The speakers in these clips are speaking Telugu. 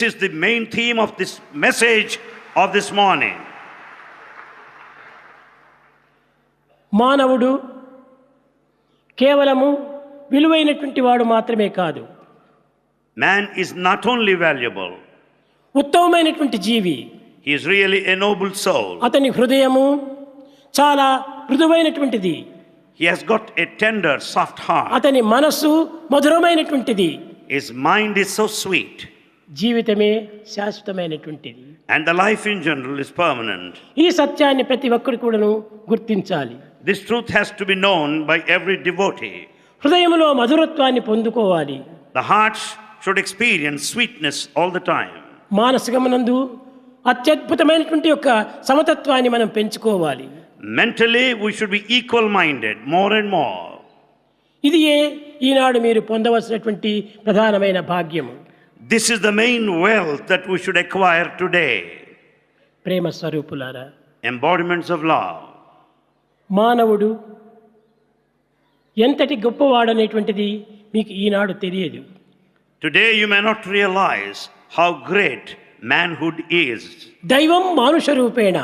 This is the main theme of this message of this morning. మానవుడు కేవలము విలువైనటువంటి వాడు మాత్రమే కాదు. Man is not only valuable, ఉత్తమమైనటువంటి జీవి. he is really a noble soul. అతని హృదయము చాలా మృదువైనటువంటిది. He has got a tender, soft heart. అతని మనస్సు మధురమైనటువంటిది. His mind is so sweet. జీవితమే శాశ్వతమైనటువంటిది. And the life in general is permanent. ఈ సత్యాన్ని ప్రతి ఒక్కరు కూడాను గుర్తించాలి. This truth has to be known by every devotee. హృదయములో మధురత్వాన్ని పొందుకోవాలి. The heart should experience sweetness all the time. మానసికమునందు అత్యద్భుతమైనటువంటి యొక్క సమతత్వాన్ని మనం పెంచుకోవాలి. Mentally, we should be equal-minded more and more. ఇది ఈనాడు మీరు పొందవలసినటువంటి ప్రధానమైన భాగ్యము. This is the main wealth that we should acquire today. ప్రేమ స్వరూపులారా, Embodiments of love. మానవుడు ఎంతటి గొప్పవాడనేటువంటిది మీకు ఈనాడు తెలియదు. Today you may not realize how great manhood is. దైవం మానుష రూపేణ,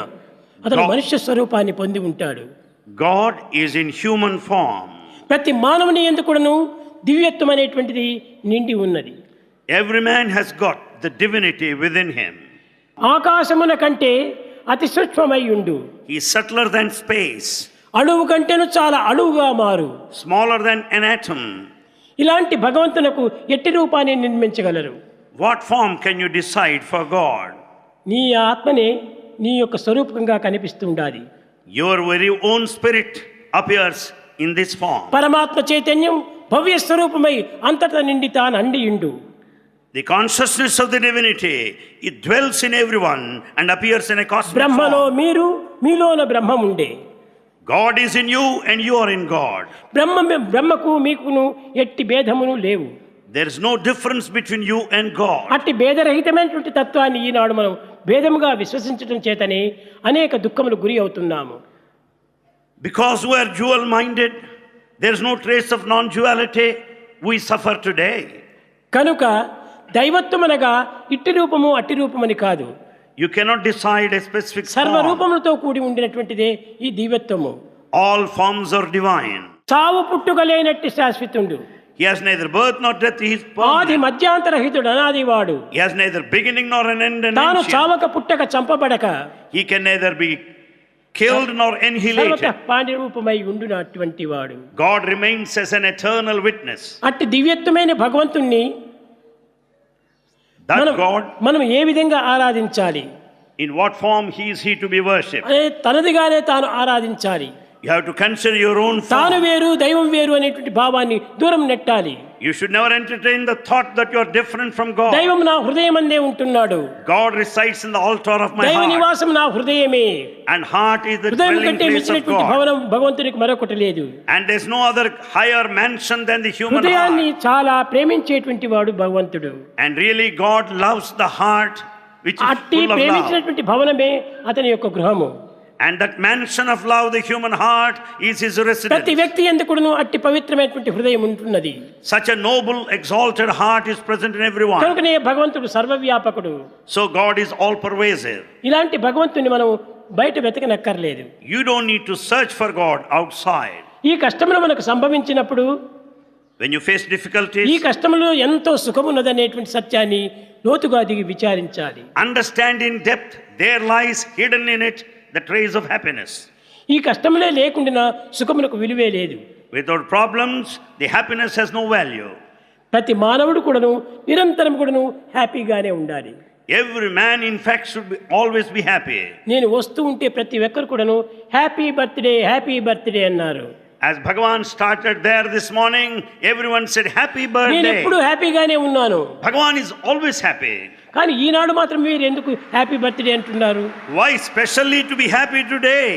అతను మనుష్య స్వరూపాన్ని పొంది ఉంటాడు. God is in human form. ప్రతి మానవుని యందు కూడాను దివ్యత్వం అనేటువంటిది నిండి ఉన్నది. Every man has got the divinity within him. ఆకాశమున కంటే అతి సూక్ష్మమై ఉండు. He is subtler than space. అణువు కంటేను చాలా అణువుగా మారు. Smaller than an atom. ఇలాంటి భగవంతునకు ఎట్టి రూపాన్ని నిర్మించగలరు? What form can you decide for God? నీ ఆత్మనే నీ యొక్క స్వరూపంగా కనిపిస్తూ ఉండాలి. Your very own spirit appears in this form. పరమాత్మ చైతన్యం భవ్య స్వరూపమై అంతటా నిండి తాను అండియుండు. The consciousness of the divinity, it dwells in everyone and appears in a cosmic బ్రహ్మలో form. మీరు, మీలోన బ్రహ్మం ఉండే. God is in you and you are in God. బ్రహ్మకు మీకును ఎట్టి భేదమును లేవు. There is no difference between you and God. అట్టి భేదరహితమైనటువంటి తత్వాన్ని ఈనాడు మనం భేదముగా విశ్వసించడం చేతనే అనేక దుఃఖములు గురి అవుతున్నాము. Because we are dual-minded, there is no trace of non-duality, we suffer today. కనుక దైవత్వం అనగా ఇట్టి రూపము అట్టి రూపమని కాదు. You cannot decide a specific సర్వ form. రూపములతో కూడి ఉండినటువంటిదే ఈ దివ్యత్వము. All forms are divine. చావు పుట్టుక లేనట్టి శాశ్వతుడు. He has neither birth nor death, he is ఆది permanent. మధ్యాంతరహితుడు, అనాదివాడు. He has neither beginning nor an end and తాను ancient. చావక పుట్టక చంపబడక He can neither be killed nor సర్వత annihilated. Pandya రూపమై ఉండునటువంటి వాడు. God remains as an eternal witness. అట్టి దివ్యత్వమైన భగవంతుణ్ణి That God, మనం ఏ విధంగా ఆరాధించాలి? in what form is he to be worshipped? అనే తనదిగానే తాను ఆరాధించాలి. You have to consider your own తాను form. వేరు దైవం వేరు అనేటువంటి భావాన్ని దూరం నెట్టాలి. You should never entertain the thought that you are different from God. దైవం నా హృదయమందే ఉంటున్నాడు. God resides in the altar of my దైవ heart. నివాసం నా హృదయమే. And heart is the హృదయం dwelling కంటే place of మించినటువంటి God. భవనం భగవంతునికి మరొకటి లేదు. And there's no other higher mansion than the human హృదయాన్ని heart. చాలా ప్రేమించేటువంటి వాడు భగవంతుడు. And really God loves the heart which is అట్టి full of love. ప్రేమించినటువంటి భవనమే అతని యొక్క గృహము. And that mansion of love, the human heart, is his ప్రతి residence. వ్యక్తి ఎందుకును అట్టి పవిత్రమైనటువంటి హృదయం ఉంటున్నది. Such a noble, exalted heart is present in everyone. కనుకనే భగవంతుడు సర్వవ్యాపకుడు. So God is all pervasive. ఇలాంటి భగవంతుని మనం బయట వెతకనక్కర్లేదు. You don't need to search for God outside. ఈ కష్టములు మనకు సంభవించినప్పుడు When you face ఈ difficulties, కష్టములో ఎంతో సుఖమున్నదనేటువంటి సత్యాన్ని లోతుగా దిగి విచారించాలి. understand in depth, there lies hidden in it the trace of happiness. ఈ కష్టములే లేకుండా సుఖమునకు విలువే లేదు. Without problems, the happiness has no value. ప్రతి మానవుడు కూడాను నిరంతరం కూడాను హ్యాపీగానే ఉండాలి. Every man, in fact, should always be happy. నేను వస్తూ ఉంటే ప్రతి ఒక్కరు కూడాను హ్యాపీ బర్త్డే అన్నారు. As Bhagavan started there this morning, everyone said, Happy నేను birthday. ఎప్పుడు హ్యాపీగానే ఉన్నాను. Bhagavan is always happy. కానీ ఈనాడు మాత్రం మీరు ఎందుకు హ్యాపీ బర్త్డే అంటున్నారు? Why specially to be happy today?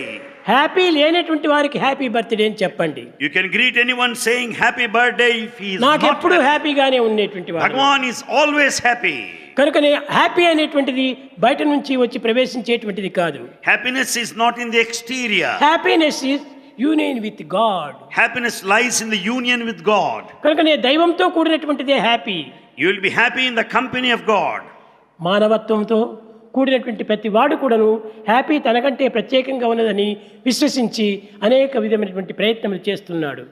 Happy లేనటువంటి వారికి హ్యాపీ బర్త్డే అని చెప్పండి. You can greet anyone saying happy birthday if he is నాకు not ఎప్పుడు happy. హ్యాపీగానే ఉండేటువంటి వాడు. Bhagavan is always happy. కనుకనే హ్యాపీ అనేటువంటిది బయట నుంచి వచ్చి ప్రవేశించేటువంటిది కాదు. Happiness is not in the exterior. Happiness is union with God. Happiness lies in the union with God. కనుకనే దైవంతో కూడినటువంటిదే happy. You will be happy in the company of God. మానవత్వంతో కూడినటువంటి ప్రతి వాడు కూడాను హ్యాపీ తనకంటే ప్రత్యేకంగా ఉన్నదని విశ్వసించి అనేక విధమైనటువంటి ప్రయత్నములు చేస్తున్నాడు.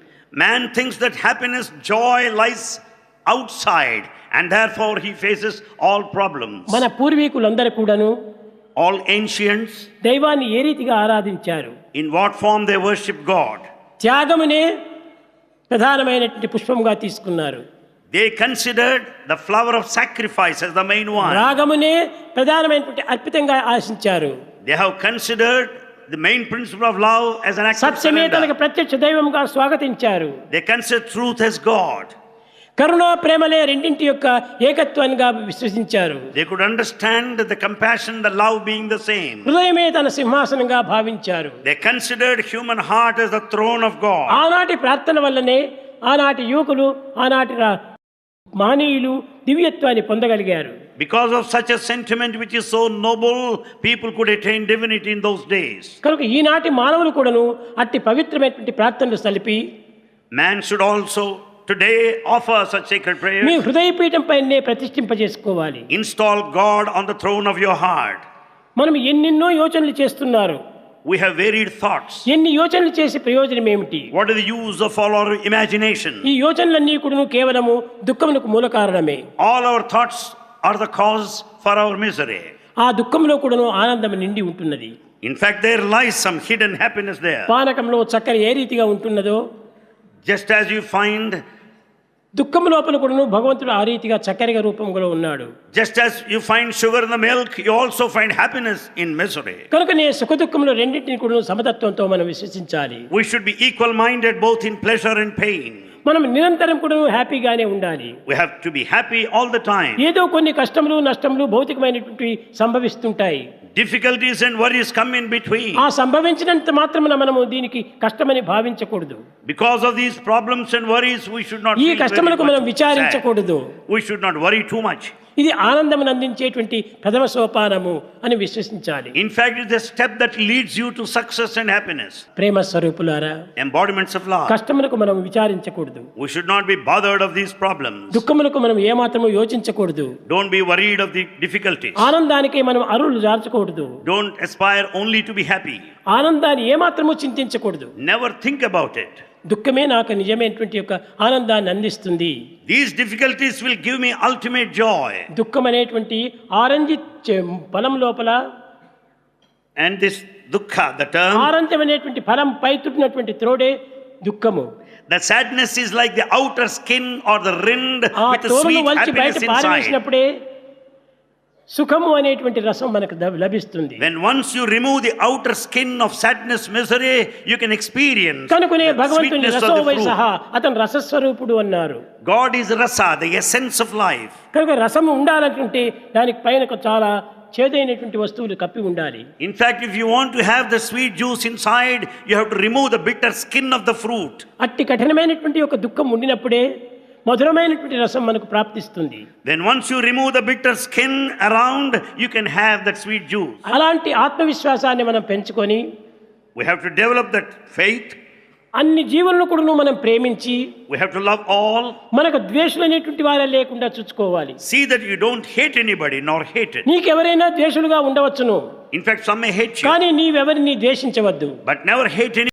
Man thinks that happiness, joy lies outside and therefore he faces all problems. మన పూర్వీకులందరూ కూడాను All ancients, దైవాన్ని ఏ రీతిగా ఆరాధించారు? in what form they worship God? త్యాగమునే ప్రధానమైనటువంటి పుష్పంగా తీసుకున్నారు. They considered the flower of sacrifice as the main one. రాగమునే ప్రధానమైనటువంటి అర్పితంగా ఆశించారు. They have considered the main principle of love as an act of సత్యమే తనకు surrender. ప్రత్యక్ష దైవంగా స్వాగతించారు. They consider truth as God. కరుణ ప్రేమలే రెండింటి యొక్క ఏకత్వాన్నిగా విశ్వసించారు. They could understand the compassion, the love being the same. హృదయమే తన సింహాసనంగా భావించారు. They considered human heart as the throne of God. ఆనాటి ప్రార్థన వల్లనే ఆనాటి యువకులు ఆనాటి మానీయులు దివ్యత్వాన్ని పొందగలిగారు. Because of such a sentiment which is so noble, people could attain divinity in those days. కనుక ఈనాటి మానవులు కూడాను అట్టి పవిత్రమైనటువంటి ప్రార్థనలు సలిపి Man should also today offer such sacred me prayers. హృదయపీఠం పైనే ప్రతిష్ఠింపజేసుకోవాలి. Install God on the throne of your heart. మనం ఎన్నెన్నో యోచనలు చేస్తున్నారు. We have varied thoughts. ఎన్ని యోచనలు చేసి ప్రయోజనం ఏమిటి? What is the use of all our imagination? ఈ యోచనలన్నీ కూడాను కేవలము దుఃఖమునకు మూల కారణమే. All our thoughts are the cause for our misery. ఆ దుఃఖంలో కూడాను ఆనందం నిండి ఉంటున్నది. In fact, there lies some hidden happiness there. పానకంలో చక్కెర ఏ రీతిగా ఉంటున్నదో Just as you find, దుఃఖం లోపల కూడాను భగవంతుడు ఆ రీతిగా చక్కెరగా రూపంలో ఉన్నాడు. just as you find sugar in the milk, you also find happiness in misery. కనుకనే సుఖ దుఃఖంలో రెండింటిని కూడా సమతత్వంతో మనం విశ్వసించాలి. We should be equal-minded both in pleasure and pain. మనం నిరంతరం కూడా హ్యాపీగానే ఉండాలి. We have to be happy all the time. ఏదో కొన్ని కష్టములు నష్టములు భౌతికమైనటువంటి సంభవిస్తుంటాయి. Difficulties and worries come in between. ఆ సంభవించినంత మాత్రమున మనము దీనికి కష్టమని భావించకూడదు. Because of these problems and worries, we should not ఈ feel కష్టములకు very మనం much sad. విచారించకూడదు. We should not worry too much. ఇది ఆనందమును అందించేటువంటి ప్రథమ సోపానము అని విశ్వసించాలి. In fact, it's a step that leads you to success and happiness. ప్రేమ స్వరూపులారా, Embodiments of love. కష్టములకు మనం విచారించకూడదు. We should not be bothered of these problems. దుఃఖములకు మనం ఏమాత్రము యోచించకూడదు. Don't be worried of the difficulties. ఆనందానికి మనం అరులు జార్చకూడదు. Don't aspire only to be happy. ఆనందాన్ని ఏమాత్రము చింతించకూడదు. Never think about it. దుఃఖమే నాకు నిజమైనటువంటి యొక్క ఆనందాన్ని అందిస్తుంది. These difficulties will give me ultimate joy. దుఃఖం అనేటువంటి ఆరెంజ్ ఫలం లోపల And this dukkha, the term, orange అనేటువంటి ఫలం పై తుట్టినటువంటి త్రోడే దుఃఖము. the sadness is like the outer skin or the rind ఆ with a తోరును sweet వలిచి బయట happiness inside. పారవేసినప్పుడే సుఖము అనేటువంటి రసం మనకు లభిస్తుంది. When once you remove the outer skin of sadness, misery, you can experience కనుకనే the భగవంతుని sweetness of రసో the వై fruit. సహా అతను రసస్వరూపుడు అన్నారు. God is rasa, the essence of life. కనుక రసము ఉండాలంటే దానికి పైన చాలా చేదైనటువంటి వస్తువులు కప్పి ఉండాలి. In fact, if you want to have the sweet juice inside, you have to remove the bitter skin of the fruit. అట్టి కఠినమైనటువంటి ఒక దుఃఖం ఉండినప్పుడే మధురమైనటువంటి రసం మనకు ప్రాప్తిస్తుంది. Then once you remove the bitter skin around, you can have that sweet juice. అలాంటి ఆత్మవిశ్వాసాన్ని మనం పెంచుకొని We have to develop that faith. అన్ని జీవులను కూడా మనం ప్రేమించి We have to love all. మనకు ద్వేషులు అనేటువంటి వారే లేకుండా చూసుకోవాలి. See that you don't hate anybody nor hate it. నీకెవరైనా ద్వేషులుగా ఉండవచ్చును, In fact, some may hate you, కానీ నీవెవరిని ద్వేషించవద్దు. but never hate anyone.